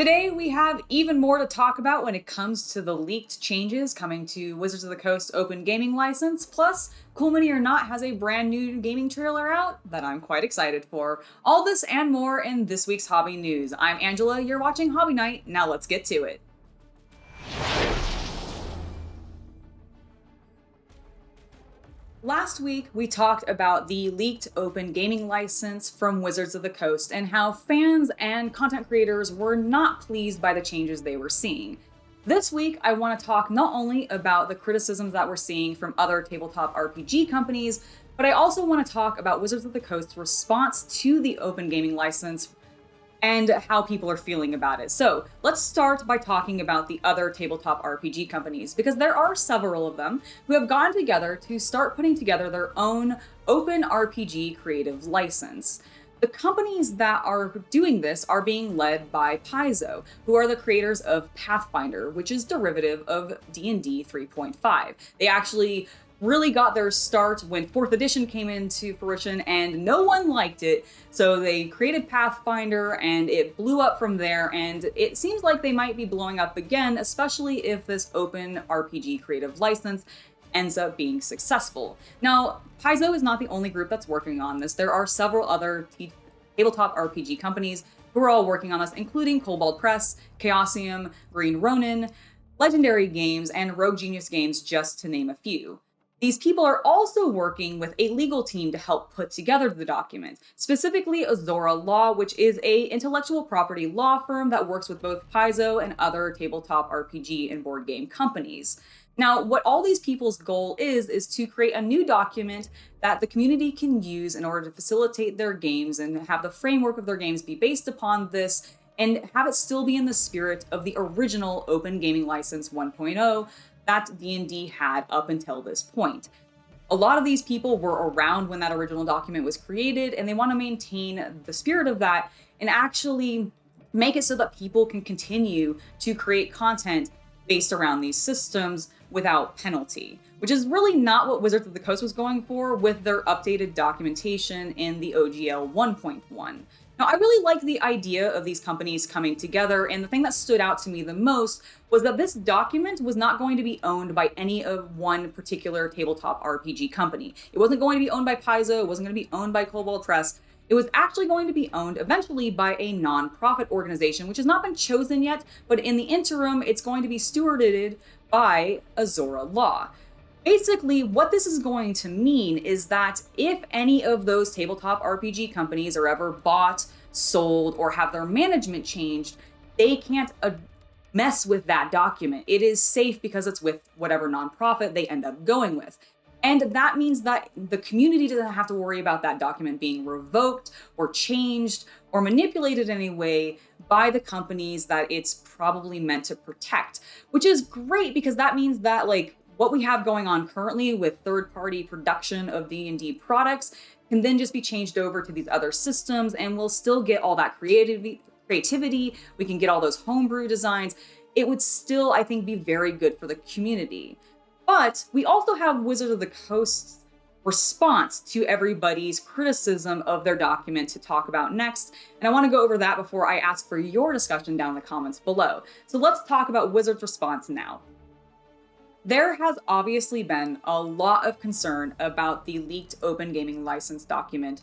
Today, we have even more to talk about when it comes to the leaked changes coming to Wizards of the Coast Open Gaming License. Plus, Cool Mini or Not has a brand new gaming trailer out that I'm quite excited for. All this and more in this week's Hobby News. I'm Angela, you're watching Hobby Night. Now let's get to it. Last week, we talked about the leaked open gaming license from Wizards of the Coast and how fans and content creators were not pleased by the changes they were seeing. This week, I want to talk not only about the criticisms that we're seeing from other tabletop RPG companies, but I also want to talk about Wizards of the Coast's response to the open gaming license and how people are feeling about it. So let's start by talking about the other tabletop RPG companies, because there are several of them who have gotten together to start putting together their own open RPG creative license. The companies that are doing this are being led by Paizo, who are the creators of Pathfinder, which is derivative of DnD 3.5. They actually really got their start when 4th edition came into fruition and no one liked it. So they created Pathfinder and it blew up from there, and it seems like they might be blowing up again, especially if this open RPG creative license ends up being successful. Now, Paizo is not the only group that's working on this. There are several other tabletop RPG companies who are all working on this, including Kobold Press, Chaosium, Green Ronin, Legendary Games, and Rogue Genius Games, just to name a few. These people are also working with a legal team to help put together the document, specifically Azora Law, which is an intellectual property law firm that works with both Paizo and other tabletop RPG and board game companies. Now, what all these people's goal is to create a new document that the community can use in order to facilitate their games and have the framework of their games be based upon this and have it still be in the spirit of the original Open Gaming License 1.0 that D&D had up until this point. A lot of these people were around when that original document was created, and they want to maintain the spirit of that and actually make it so that people can continue to create content based around these systems without penalty, which is really not what Wizards of the Coast was going for with their updated documentation in the OGL 1.1. Now, I really like the idea of these companies coming together, and the thing that stood out to me the most was that this document was not going to be owned by any of one particular tabletop RPG company. It wasn't going to be owned by Paizo, it wasn't going to be owned by Kobold Press. It was actually going to be owned eventually by a non-profit organization, which has not been chosen yet, but in the interim, it's going to be stewarded by Azora Law. Basically, what this is going to mean is that if any of those tabletop RPG companies are ever bought, sold, or have their management changed, they can't mess with that document. It is safe because it's with whatever nonprofit they end up going with. And that means that the community doesn't have to worry about that document being revoked or changed or manipulated in any way by the companies that it's probably meant to protect, which is great because that means that, like, what we have going on currently with third-party production of D&D products can then just be changed over to these other systems, and we'll still get all that creativity. We can get all those homebrew designs. It would still, I think, be very good for the community. But we also have Wizards of the Coast's response to everybody's criticism of their document to talk about next, and I want to go over that before I ask for your discussion down in the comments below. So let's talk about Wizards' response now. There has obviously been a lot of concern about the leaked open gaming license document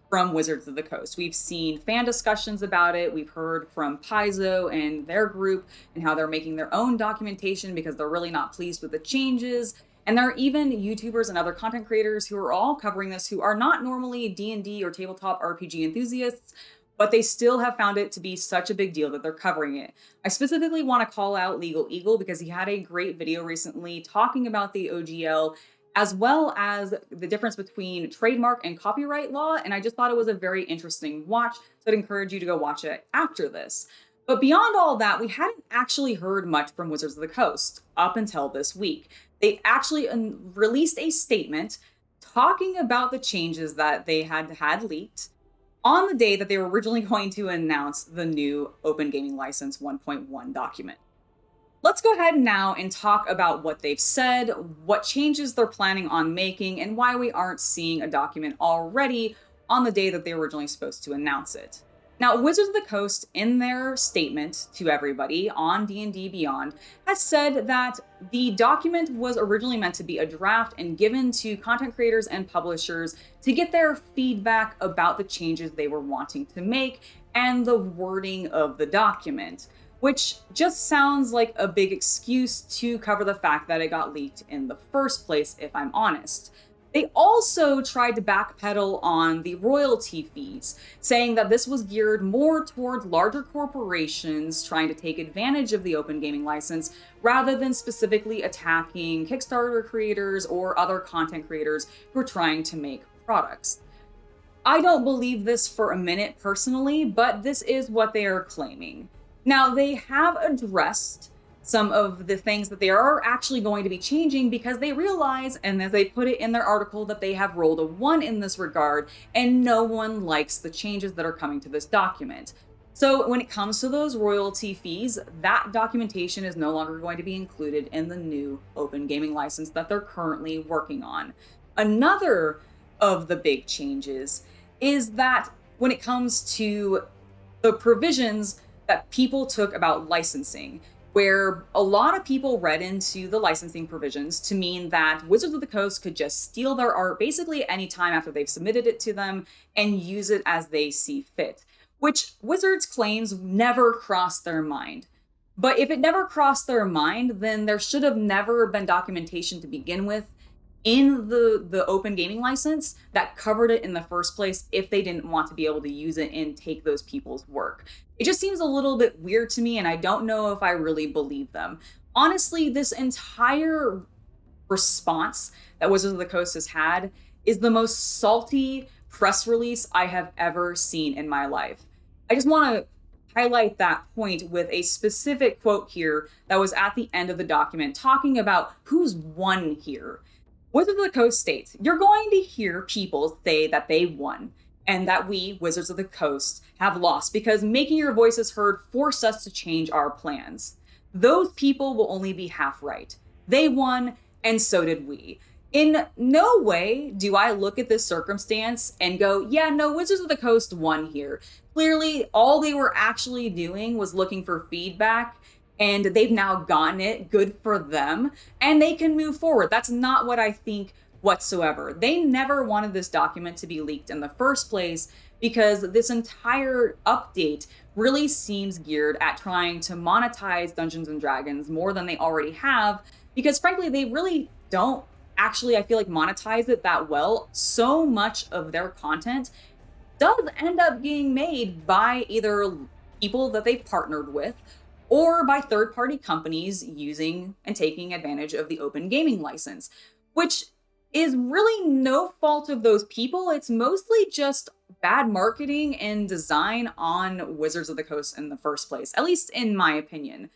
from Wizards of the Coast. We've seen fan discussions about it. We've heard from Paizo and their group and how they're making their own documentation because they're really not pleased with the changes. And there are even YouTubers and other content creators who are all covering this who are not normally D&D or tabletop RPG enthusiasts, but they still have found it to be such a big deal that they're covering it. I specifically want to call out Legal Eagle because he had a great video recently talking about the OGL as well as the difference between trademark and copyright law, and I just thought it was a very interesting watch, so I'd encourage you to go watch it after this. But beyond all that, we hadn't actually heard much from Wizards of the Coast up until this week. They actually released a statement talking about the changes that they had leaked on the day that they were originally going to announce the new Open Gaming License 1.1 document. Let's go ahead now and talk about what they've said, what changes they're planning on making, and why we aren't seeing a document already on the day that they were originally supposed to announce it. Now, Wizards of the Coast, in their statement to everybody on D&D Beyond, has said that the document was originally meant to be a draft and given to content creators and publishers to get their feedback about the changes they were wanting to make and the wording of the document, which just sounds like a big excuse to cover the fact that it got leaked in the first place, if I'm honest. They also tried to backpedal on the royalty fees, saying that this was geared more towards larger corporations trying to take advantage of the open gaming license rather than specifically attacking Kickstarter creators or other content creators who are trying to make products. I don't believe this for a minute personally, but this is what they are claiming. Now, they have addressed some of the things that they are actually going to be changing because they realize, and as they put it in their article, that they have rolled a 1 in this regard, and no one likes the changes that are coming to this document. So when it comes to those royalty fees, that documentation is no longer going to be included in the new open gaming license that they're currently working on. Another of the big changes is that when it comes to the provisions that people took about licensing, where a lot of people read into the licensing provisions to mean that Wizards of the Coast could just steal their art basically anytime after they've submitted it to them and use it as they see fit, which Wizards claims never crossed their mind. But if it never crossed their mind, then there should have never been documentation to begin with in the open gaming license that covered it in the first place if they didn't want to be able to use it and take those people's work. It just seems a little bit weird to me, and I don't know if I really believe them. Honestly, this entire response that Wizards of the Coast has had is the most salty press release I have ever seen in my life. I just want to highlight that point with a specific quote here that was at the end of the document talking about who's won here. Wizards of the Coast states, "You're going to hear people say that they won, and that we, Wizards of the Coast, have lost because making your voices heard forced us to change our plans. Those people will only be half right. They won, and so did we." In no way do I look at this circumstance and go, yeah, no, Wizards of the Coast won here. Clearly, all they were actually doing was looking for feedback, and they've now gotten it. Good for them, and they can move forward. That's not what I think whatsoever. They never wanted this document to be leaked in the first place because this entire update really seems geared at trying to monetize Dungeons and Dragons more than they already have, because frankly, they really don't actually, I feel like, monetize it that well. So much of their content does end up being made by either people that they've partnered with or by third-party companies using and taking advantage of the open gaming license, which is really no fault of those people. It's mostly just bad marketing and design on Wizards of the Coast in the first place, at least in my opinion.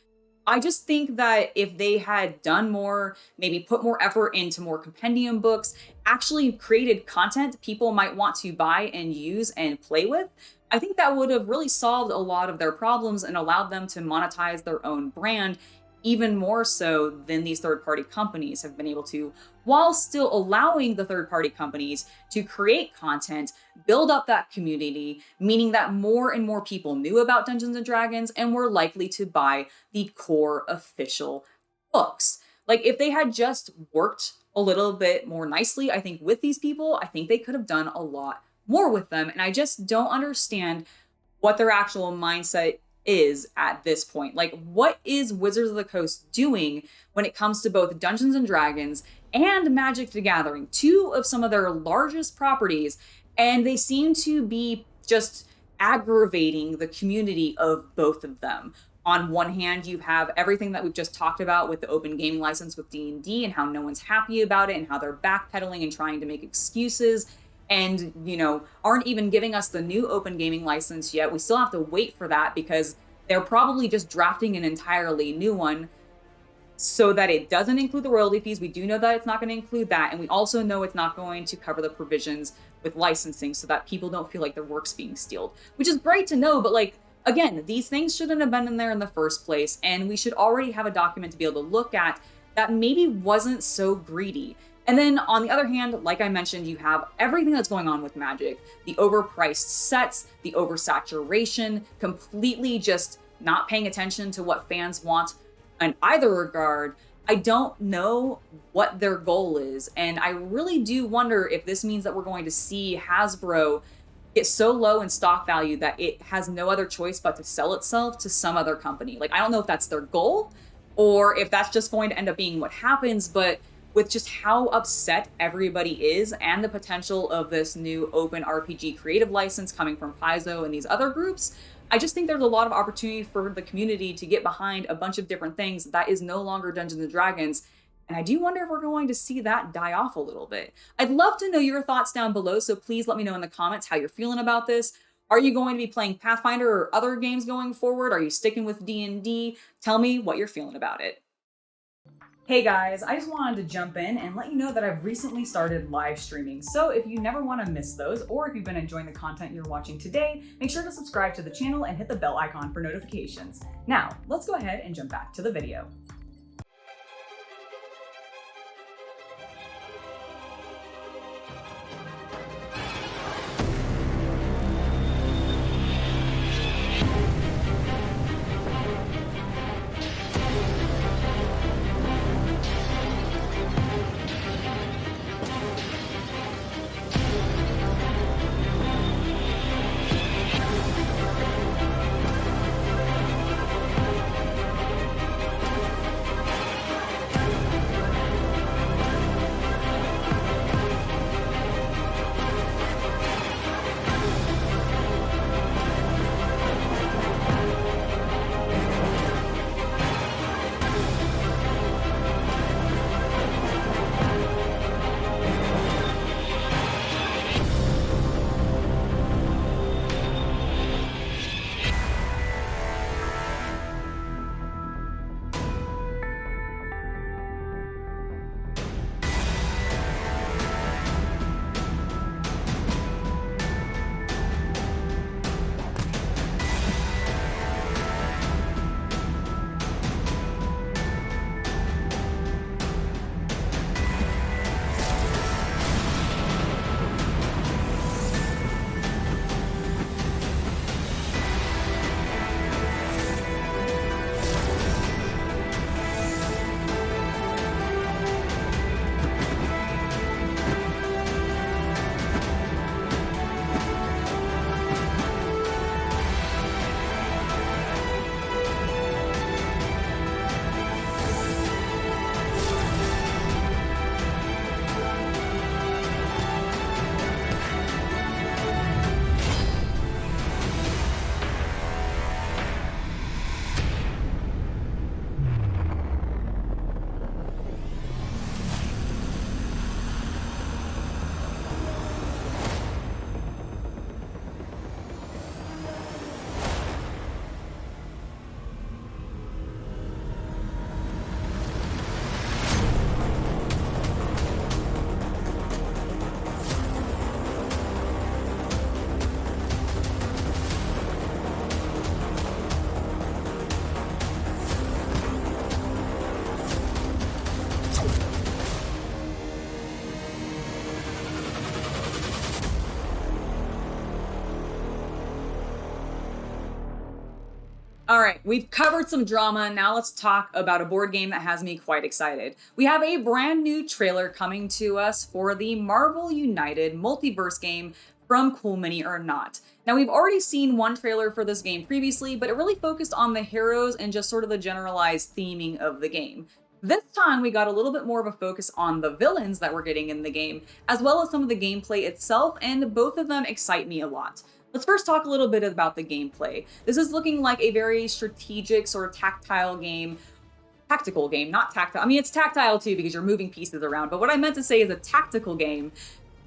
I just think that if they had done more, maybe put more effort into more compendium books, actually created content people might want to buy and use and play with, I think that would have really solved a lot of their problems and allowed them to monetize their own brand even more so than these third-party companies have been able to, while still allowing the third-party companies to create content, build up that community, meaning that more and more people knew about Dungeons and Dragons and were likely to buy the core official books. Like, if they had just worked a little bit more nicely, I think, with these people, I think they could have done a lot more with them. And I just don't understand what their actual mindset is at this point. Like, what is Wizards of the Coast doing when it comes to both Dungeons and Dragons and Magic the Gathering, two of some of their largest properties, and they seem to be just aggravating the community of both of them. On one hand, you have everything that we've just talked about with the open gaming license with D&D and how no one's happy about it and how they're backpedaling and trying to make excuses and, aren't even giving us the new open gaming license yet. We still have to wait for that because they're probably just drafting an entirely new one so that it doesn't include the royalty fees. We do know that it's not going to include that. And we also know it's not going to cover the provisions with licensing so that people don't feel like their work's being stealed, which is great to know. But again, these things shouldn't have been in there in the first place. And we should already have a document to be able to look at that maybe wasn't so greedy. And then on the other hand, like I mentioned, you have everything that's going on with Magic, the overpriced sets, the oversaturation, completely just not paying attention to what fans want in either regard. I don't know what their goal is, and I really do wonder if this means that we're going to see Hasbro get so low in stock value that it has no other choice but to sell itself to some other company. Like, I don't know if that's their goal or if that's just going to end up being what happens, but with just how upset everybody is and the potential of this new open RPG creative license coming from Paizo and these other groups, I just think there's a lot of opportunity for the community to get behind a bunch of different things that is no longer Dungeons and Dragons. And I do wonder if we're going to see that die off a little bit. I'd love to know your thoughts down below, so please let me know in the comments how you're feeling about this. Are you going to be playing Pathfinder or other games going forward? Are you sticking with D&D? Tell me what you're feeling about it. Hey guys, I just wanted to jump in and let you know that I've recently started live streaming. So if you never want to miss those, or if you've been enjoying the content you're watching today, make sure to subscribe to the channel and hit the bell icon for notifications. Now, let's go ahead and jump back to the video. All right, we've covered some drama. Now let's talk about a board game that has me quite excited. We have a brand new trailer coming to us for the Marvel United Multiverse game from Cool Mini or Not. Now, we've already seen one trailer for this game previously, but it really focused on the heroes and just sort of the generalized theming of the game. This time, we got a little bit more of a focus on the villains that we're getting in the game, as well as some of the gameplay itself, and both of them excite me a lot. Let's first talk a little bit about the gameplay. This is looking like a very strategic, sort of tactile game. Tactical game, not tactile. I mean, it's tactile too because you're moving pieces around, but what I meant to say is a tactical game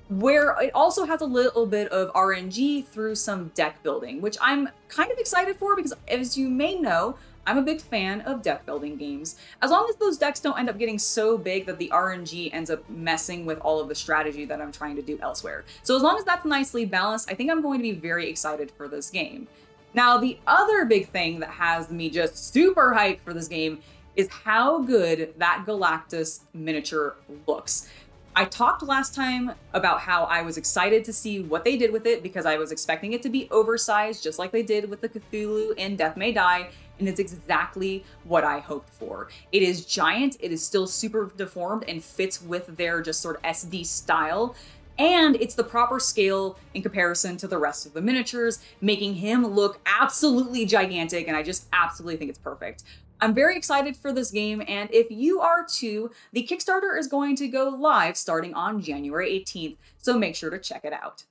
where it also has a little bit of RNG through some deck building, which I'm kind of excited for because, as you may know, I'm a big fan of deck building games. As long as those decks don't end up getting so big that the RNG ends up messing with all of the strategy that I'm trying to do elsewhere. So as long as that's nicely balanced, I think I'm going to be very excited for this game. Now, the other big thing that has me just super hyped for this game is how good that Galactus miniature looks. I talked last time about how I was excited to see what they did with it because I was expecting it to be oversized just like they did with the Cthulhu in Death May Die, and it's exactly what I hoped for. It is giant, it is still super deformed and fits with their just sort of SD style, and it's the proper scale in comparison to the rest of the miniatures, making him look absolutely gigantic, and I just absolutely think it's perfect. I'm very excited for this game, and if you are too, the Kickstarter is going to go live starting on January 18th, so make sure to check it out.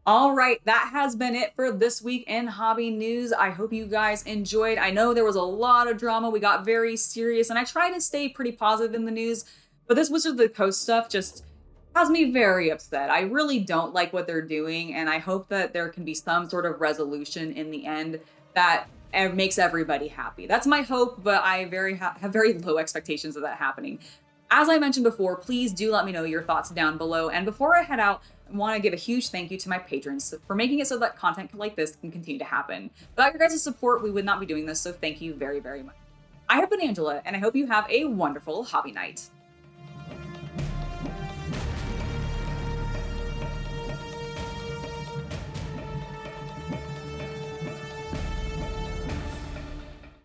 All right, that has been it for this week in hobby news. I hope you guys enjoyed. I know there was a lot of drama. We got very serious, and I try to stay pretty positive in the news, but this Wizard of the Coast stuff just has me very upset. I really don't like what they're doing, and I hope that there can be some sort of resolution in the end that makes everybody happy. That's my hope, but I have very low expectations of that happening. As I mentioned before, please do let me know your thoughts down below. And before I head out, I want to give a huge thank you to my patrons for making it so that content like this can continue to happen. Without your guys' support, we would not be doing this, so thank you very, very much. I have been Angela, and I hope you have a wonderful hobby night.